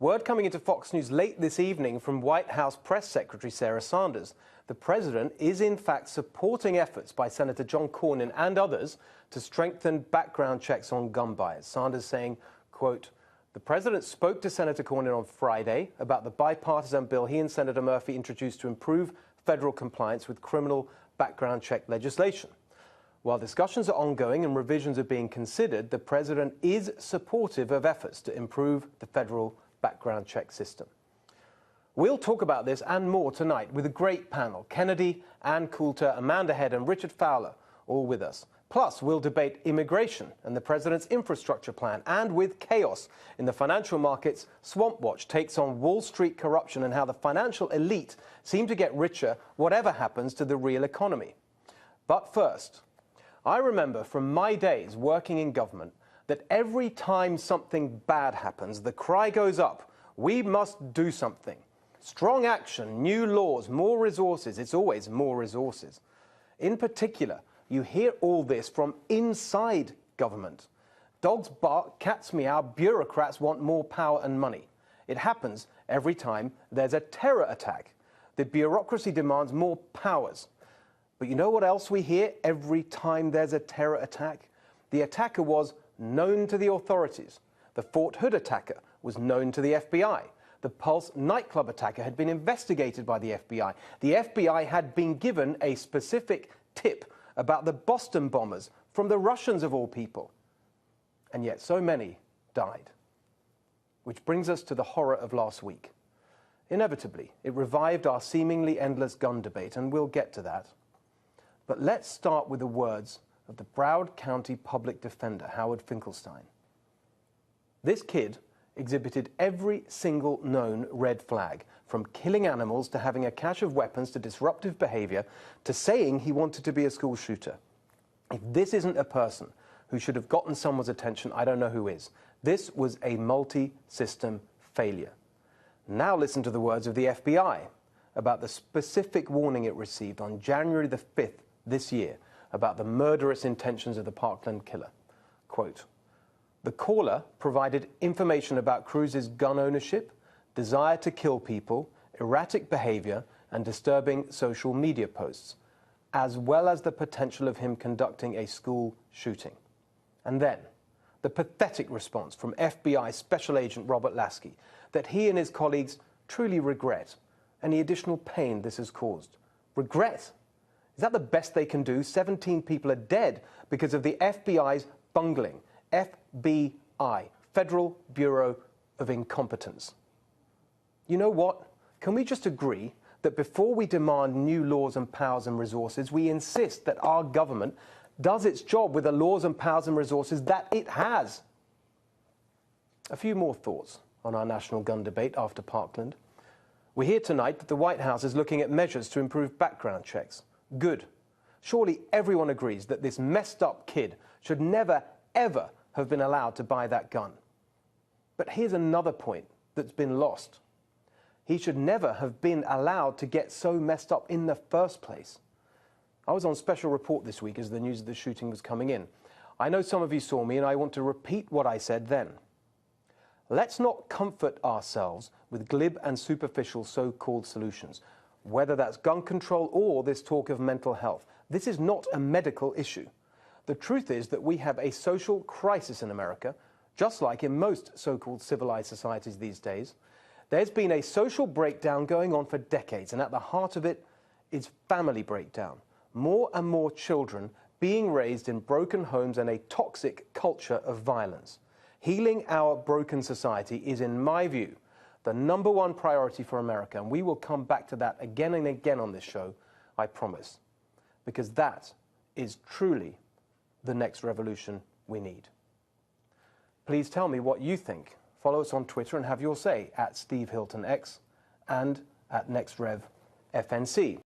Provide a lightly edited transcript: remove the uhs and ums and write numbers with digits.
Word coming into Fox News late this evening from White House Press Secretary Sarah Sanders. The president is in fact supporting efforts by Senator John Cornyn and others to strengthen background checks on gun buyers. Sanders saying, quote, "The president spoke to Senator Cornyn on Friday about the bipartisan bill he and Senator Murphy introduced to improve federal compliance with criminal background check legislation. While discussions are ongoing and revisions are being considered, the president is supportive of efforts to improve the federal background check system." We'll talk about this and more tonight with a great panel. Kennedy, Ann Coulter, Amanda Head and Richard Fowler, all with us. Plus, we'll debate immigration and the president's infrastructure plan. And with chaos in the financial markets, Swamp Watch takes on Wall Street corruption and how the financial elite seem to get richer whatever happens to the real economy. But first, I remember from my days working in government that every time something bad happens, the cry goes up, we must do something. Strong action, new laws, more resources. It's always more resources. In particular, you hear all this from inside government. Dogs bark, cats meow, bureaucrats want more power and money. It happens every time there's a terror attack. The bureaucracy demands more powers. But you know what else we hear every time there's a terror attack? The attacker was known to the authorities. The Fort Hood attacker was known to the FBI. The Pulse nightclub attacker had been investigated by the FBI. The FBI had been given a specific tip about the Boston bombers from the Russians of all people. And yet so many died. Which brings us to the horror of last week. Inevitably, it revived our seemingly endless gun debate, and we'll get to that. But let's start with the words of the Broward County Public Defender, Howard Finkelstein. This kid exhibited every single known red flag, from killing animals to having a cache of weapons to disruptive behavior to saying he wanted to be a school shooter. If this isn't a person who should have gotten someone's attention, I don't know who is. This was a multi-system failure. Now listen to the words of the FBI about the specific warning it received on January the 5th this year about the murderous intentions of the Parkland killer. Quote, "The caller provided information about Cruz's gun ownership, desire to kill people, erratic behavior, and disturbing social media posts, as well as the potential of him conducting a school shooting." And then, the pathetic response from FBI Special Agent Robert Lasky that he and his colleagues truly regret any additional pain this has caused. Regret? Is that the best they can do? 17 people are dead because of the FBI's bungling. FBI, Federal Bureau of Incompetence. You know what? Can we just agree that before we demand new laws and powers and resources, we insist that our government does its job with the laws and powers and resources that it has? A few more thoughts on our national gun debate after Parkland. We hear tonight that the White House is looking at measures to improve background checks. Good. Surely everyone agrees that this messed up kid should never, ever have been allowed to buy that gun. But here's another point that's been lost. He should never have been allowed to get so messed up in the first place. I was on special report this week as the news of the shooting was coming in. I know some of you saw me, and I want to repeat what I said then. Let's not comfort ourselves with glib and superficial so-called solutions, whether that's gun control or this talk of mental health. This is not a medical issue. The truth is that we have a social crisis in America, just like in most so-called civilized societies these days. There's been a social breakdown going on for decades, and at the heart of it is family breakdown. More and more children being raised in broken homes and a toxic culture of violence. Healing our broken society is, in my view, the #1 priority for America, and we will come back to that again and again on this show, I promise, because that is truly the next revolution we need. Please tell me what you think. Follow us on Twitter and have your say at Steve Hilton X and at NextRevFNC.